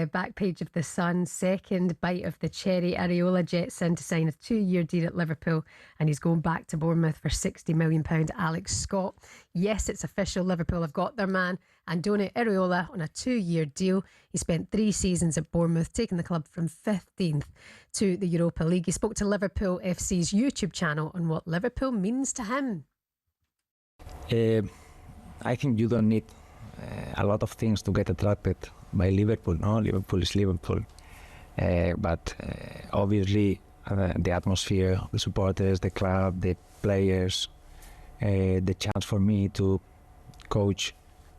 back page of The Sun. Second bite of the cherry. Iraola jets in to sign a 2-year deal at Liverpool, and he's going back to Bournemouth for £60 million. Alex Scott. Yes, it's official. Liverpool have got their man, Andoni Iraola, on a 2-year deal. He spent 3 seasons at Bournemouth, taking the club from 15th to the Europa League. He spoke to Liverpool FC's YouTube channel on what Liverpool means to him. I think you don't need a lot of things to get attracted by Liverpool. No, Liverpool is Liverpool, but obviously the atmosphere, the supporters, the club, the players, the chance for me to coach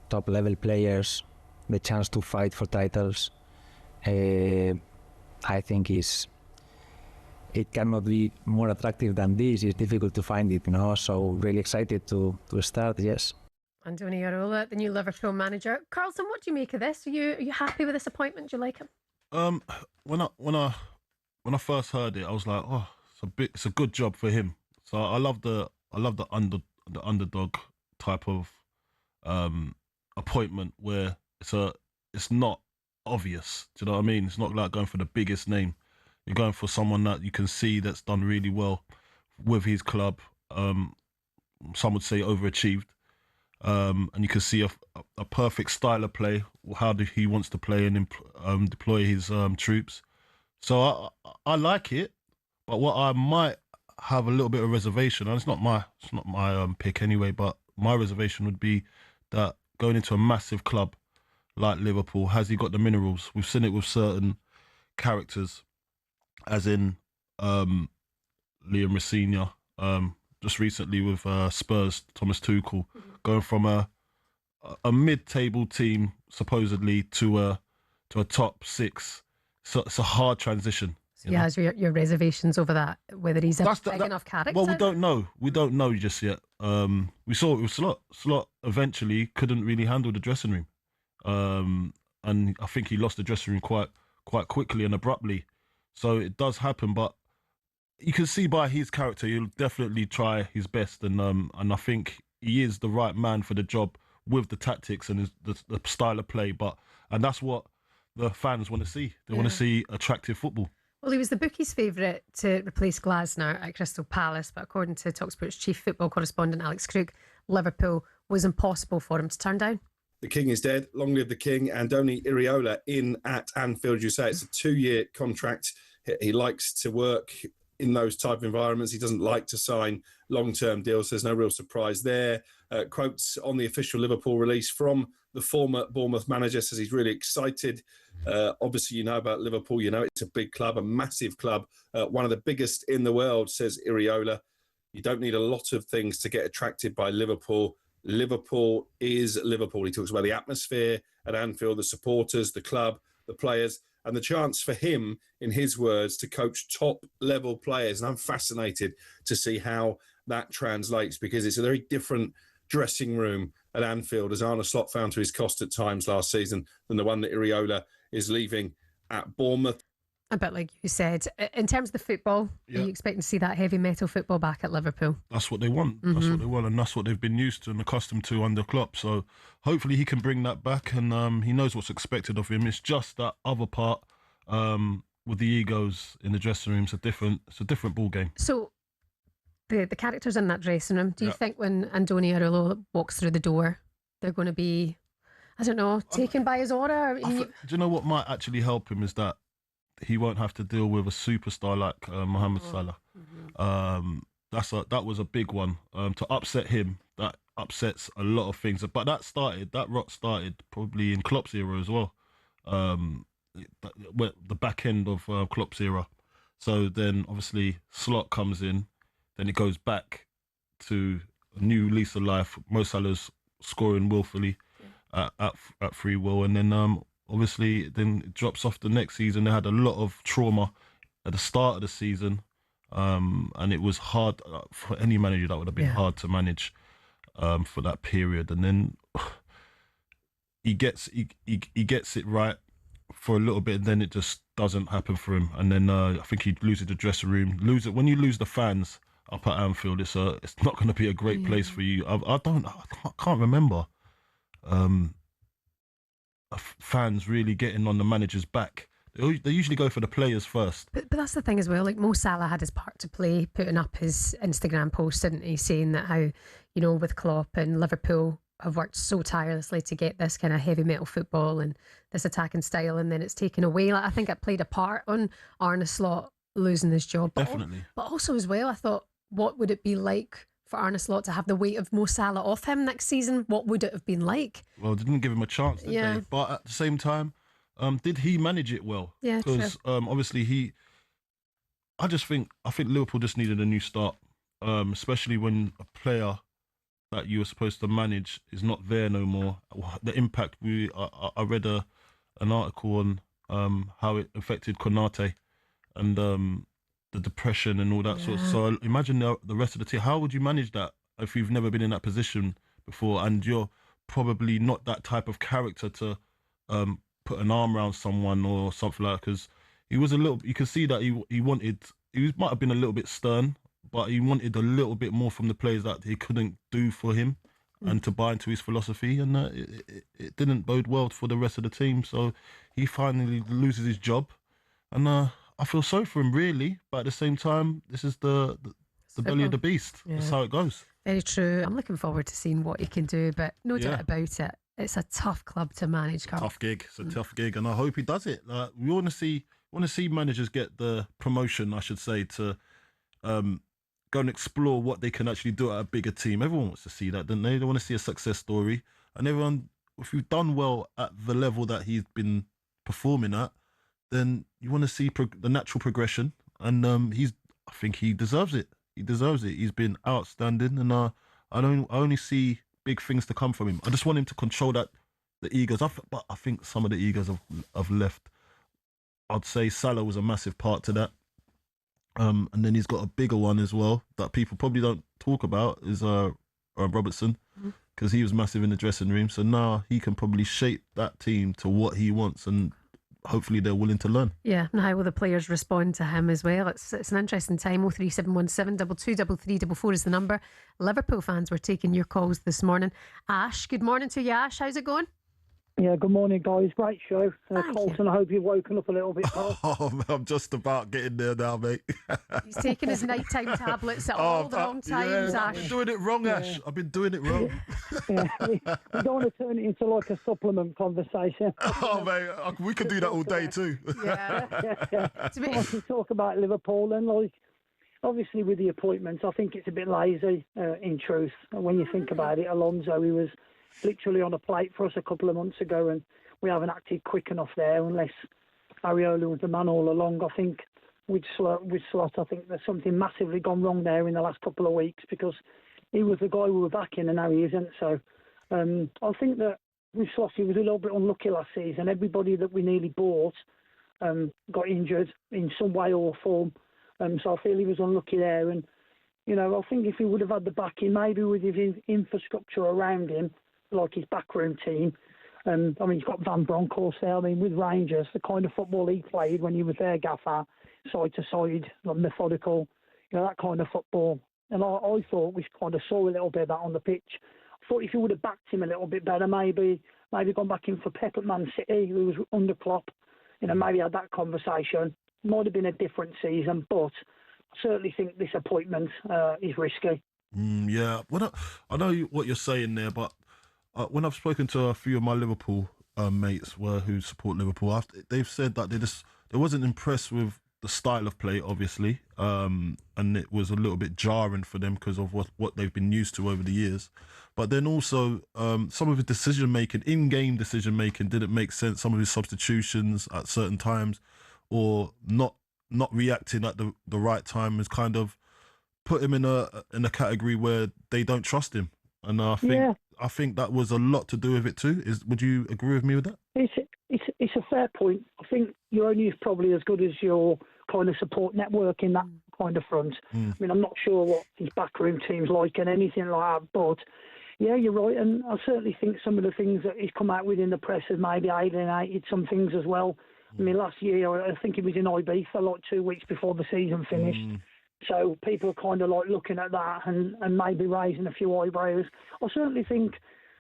top level players, the chance to fight for titles, I think it cannot be more attractive than this. It's difficult to find it, so really excited to start. Yes. Andoni Iraola, the new Liverpool manager. Carlton, what do you make of this? Are you happy with this appointment? Do you like him? When I first heard it, I was like, oh, it's a good job for him. So I love the underdog type of appointment where it's not obvious. Do you know what I mean? It's not like going for the biggest name. You're going for someone that you can see that's done really well with his club. Some would say overachieved. And you can see a perfect style of play, how he wants to play and deploy his troops. So I like it, but what I might have a little bit of reservation, and it's not my pick anyway, but my reservation would be that going into a massive club like Liverpool, has he got the minerals? We've seen it with certain characters, as in Liam Rosenior, just recently with Spurs, Thomas Tuchel, going from a mid-table team supposedly to a top 6. So it's a hard transition. So he has your reservations over that, whether he's a big enough character? Well, we don't know. We don't know just yet. We saw it with Slot. Slot eventually couldn't really handle the dressing room. And I think he lost the dressing room quite quickly and abruptly. So it does happen, but you can see by his character, he'll definitely try his best, and I think he is the right man for the job with the tactics and the style of play. And that's what the fans want to see. They want to see attractive football. Well, he was the bookies' favourite to replace Glasner at Crystal Palace, but according to talkSPORT's chief football correspondent Alex Crook, Liverpool was impossible for him to turn down. The king is dead. Long live the king. Andoni Iraola in at Anfield. You say it's a 2-year contract. He likes to work in those type of environments. He doesn't like to sign long-term deals. There's no real surprise there. Quotes on the official Liverpool release from the former Bournemouth manager, says he's really excited. Obviously, you know about Liverpool. You know it's a big club, a massive club, one of the biggest in the world, says Iraola. You don't need a lot of things to get attracted by Liverpool. Liverpool is Liverpool. He talks about the atmosphere at Anfield, the supporters, the club, the players, and the chance for him, in his words, to coach top-level players. And I'm fascinated to see how that translates, because it's a very different dressing room at Anfield, as Arne Slot found to his cost at times last season, than the one that Iraola is leaving at Bournemouth. A bit like you said. In terms of the football, are you expecting to see that heavy metal football back at Liverpool? That's what they want. That's what they want, and that's what they've been used to and accustomed to under Klopp. So hopefully he can bring that back, and he knows what's expected of him. It's just that other part with the egos in the dressing room. It's a different ball game. So the characters in that dressing room, do you think when Andoni Iraola walks through the door, they're going to be, I don't know, taken by his aura? Do you know what might actually help him is that he won't have to deal with a superstar like Mohamed Salah. That was a big one. To upset him, that upsets a lot of things. But that rot started probably in Klopp's era as well. The back end of Klopp's era. So then obviously Slot comes in, then it goes back to a new lease of life. Mo Salah's scoring willfully at free will, and then obviously, then it drops off the next season. They had a lot of trauma at the start of the season, and it was hard for any manager. That would have been hard to manage for that period. And then he gets it right for a little bit, and then it just doesn't happen for him. And then I think he loses the dressing room. When you lose the fans up at Anfield, it's not going to be a great place for you. I can't remember. fans really getting on the manager's back. They usually go for the players first. But that's the thing as well. Like Mo Salah had his part to play, putting up his Instagram post, didn't he, saying that how, with Klopp and Liverpool have worked so tirelessly to get this kind of heavy metal football and this attacking style, and then it's taken away. Like, I think it played a part on Arne Slot losing his job. Definitely. But also as well, I thought, what would it be like for Arne Slot to have the weight of Mo Salah off him next season? What would it have been like? Well, they didn't give him a chance, did they? But at the same time, did he manage it well? Yeah, true. Because obviously I think Liverpool just needed a new start, especially when a player that you were supposed to manage is not there no more. The impact I read an article on how it affected Konate and the depression and all that sort of. So imagine the rest of the team. How would you manage that if you've never been in that position before and you're probably not that type of character to put an arm around someone or something like that? Because he was you could see that he might have been a little bit stern, but he wanted a little bit more from the players that he couldn't do for him and to buy into his philosophy, and it didn't bode well for the rest of the team. So he finally loses his job, and I feel sorry for him really, but at the same time, this is the belly of the beast. Yeah. That's how it goes. Very true. I'm looking forward to seeing what he can do, but no doubt about it. It's a tough club to manage, Carl. Tough gig. It's a tough gig, and I hope he does it. We want to see managers get the promotion, I should say, to go and explore what they can actually do at a bigger team. Everyone wants to see that, don't they? They want to see a success story, and everyone, if you've done well at the level that he's been performing at, then you want to see the natural progression, and I think he deserves it. He deserves it. He's been outstanding, and I only see big things to come from him. I just want him to control the egos. But I think some of the egos have left. I'd say Salah was a massive part to that. And then he's got a bigger one as well that people probably don't talk about is Robertson, because he was massive in the dressing room. So now he can probably shape that team to what he wants, and hopefully they're willing to learn. Yeah, and how will the players respond to him as well? It's an interesting time. 03717 223344 is the number. Liverpool fans were taking your calls this morning. Ash, good morning to you, Ash. How's it going? Yeah, good morning, guys. Great show. Carlton, I hope you've woken up a little bit, Carl. I'm just about getting there now, mate. He's taking his nighttime tablets at all the wrong times, Ash. I've been doing it wrong, Ash. I've been doing it wrong. We don't want to turn it into like a supplement conversation. Oh, mate, we could do that all day too. Yeah. I want to talk about Liverpool, and obviously with the appointments, I think it's a bit lazy, in truth. When you think about it, Alonso, he was literally on a plate for us a couple of months ago, and we haven't acted quick enough there unless Iraola was the man all along. I think with Slot, I think there's something massively gone wrong there in the last couple of weeks, because he was the guy we were backing and now he isn't. So I think that with Slot, he was a little bit unlucky last season. Everybody that we nearly bought got injured in some way or form. So I feel he was unlucky there. And, I think if he would have had the backing, maybe with his infrastructure around him, like his backroom team. He's got Van Bronckhorst there. With Rangers, the kind of football he played when he was there, Gaffer, side to side, methodical, that kind of football. And I thought we kind of saw a little bit of that on the pitch. I thought if you would have backed him a little bit better, maybe gone back in for Pep at Man City, who was under Klopp, maybe had that conversation. Might have been a different season, but I certainly think this appointment is risky. Yeah, I know what you're saying there, but when I've spoken to a few of my Liverpool mates who support Liverpool, they've said that they wasn't impressed with the style of play, obviously, and it was a little bit jarring for them because of what they've been used to over the years. But then also some of his decision-making, in-game decision-making, didn't make sense. Some of his substitutions at certain times, or not reacting at the right time, has kind of put him in a category where they don't trust him. And I think that was a lot to do with it too. Would you agree with me with that? It's a fair point. I think you're only probably as good as your kind of support network in that kind of front. I'm not sure what his backroom team's like and anything like that, but yeah, you're right. And I certainly think some of the things that he's come out with in the press has maybe alienated some things as well. Last year, I think he was in IB for 2 weeks before the season finished. So people are kind of looking at that and maybe raising a few eyebrows. I certainly think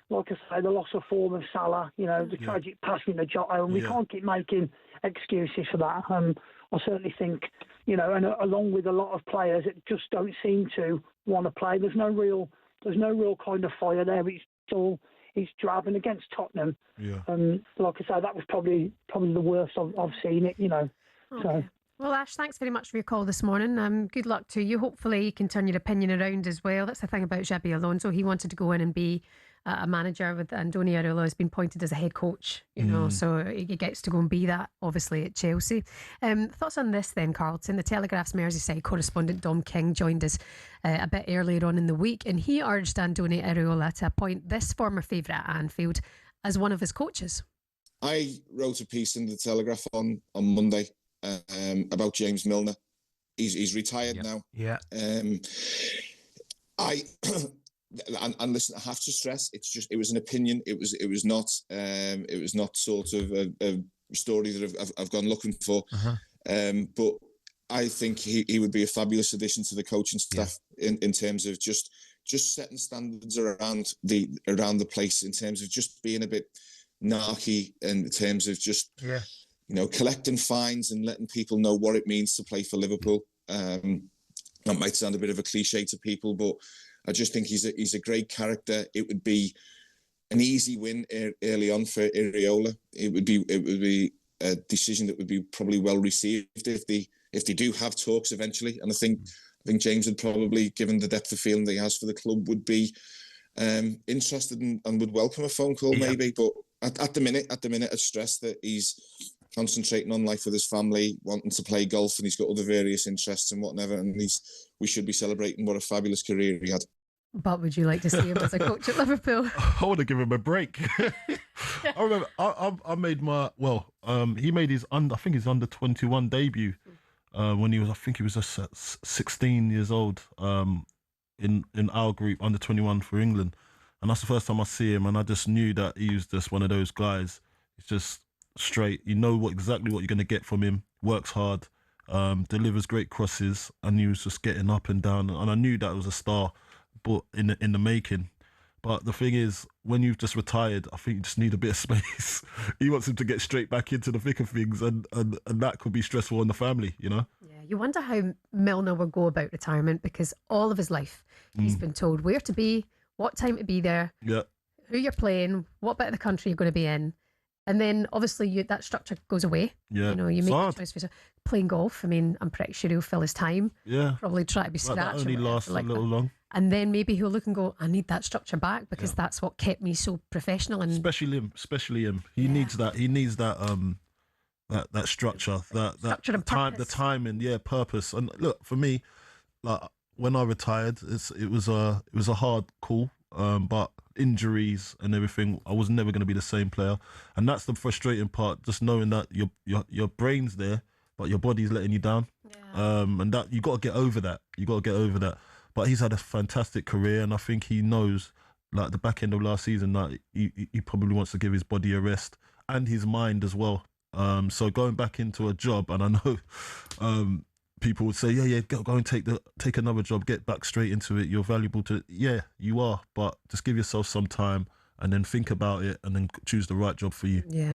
like I say, the loss of form of Salah, the tragic passing of Jota, and we can't keep making excuses for that. I certainly think, and along with a lot of players that just don't seem to want to play. There's no real kind of fire there. It's drab, and against Tottenham. Yeah. Like I say, that was probably the worst I've seen it. Okay. So. Well, Ash, thanks very much for your call this morning. Good luck to you. Hopefully you can turn your opinion around as well. That's the thing about Xabi Alonso. He wanted to go in and be a manager, with Andoni Iraola has been appointed as a head coach, so he gets to go and be that, obviously, at Chelsea. Thoughts on this then, Carlton? The Telegraph's Merseyside correspondent Dom King joined us a bit earlier on in the week, and he urged Andoni Iraola to appoint this former favourite at Anfield as one of his coaches. I wrote a piece in the Telegraph on Monday about James Milner. He's retired now. Yeah. And listen, I have to stress, it was an opinion. It was not sort of a story that I've gone looking for. But I think he would be a fabulous addition to the coaching staff in terms of just setting standards around the place, in terms of just being a bit narky, in terms of just collecting fines and letting people know what it means to play for Liverpool. That might sound a bit of a cliche to people, but I just think he's a great character. It would be an easy win early on for Iraola. It would be a decision that would be probably well received if they do have talks eventually. And I think James would probably, given the depth of feeling that he has for the club, would be interested and would welcome a phone call maybe. But at the minute, I stress that he's concentrating on life with his family, wanting to play golf, and he's got other various interests and whatever. And we should be celebrating what a fabulous career he had. But would you like to see him as a coach at Liverpool? I want to give him a break. I remember I made he made his under 21 debut when he was just 16 years old in our group, under 21 for England. And that's the first time I see him, and I just knew that he was just one of those guys. He's just straight. You know exactly what you're going to get from him. Works hard, delivers great crosses, and he was just getting up and down. And I knew that was a star, but in the making. But the thing is, when you've just retired, I think you just need a bit of space. He wants him to get straight back into the thick of things, and that could be stressful on the family, Yeah, you wonder how Milner will go about retirement, because all of his life he's been told where to be, what time to be there, who you're playing, what bit of the country you're going to be in. And then obviously that structure goes away. Yeah, you make a choice for yourself. Playing golf, I mean, I'm pretty sure he'll fill his time. Yeah. Probably try to be scratched. That only lasts a little long. And then maybe he'll look and go, I need that structure back, because that's what kept me so professional. And especially him. He needs that. He needs that that structure, structure and time, purpose. the time and purpose. And look, for me, like when I retired, it was a hard call. But injuries and everything, I was never going to be the same player, and that's the frustrating part. Just knowing that your brain's there, but your body's letting you down. And that you got to get over that. But he's had a fantastic career, and I think he knows, like the back end of last season, that he probably wants to give his body a rest and his mind as well. So going back into a job, and I know people would say, go and take another job, get back straight into it. You're valuable to, you are, but just give yourself some time and then think about it and then choose the right job for you. Yeah.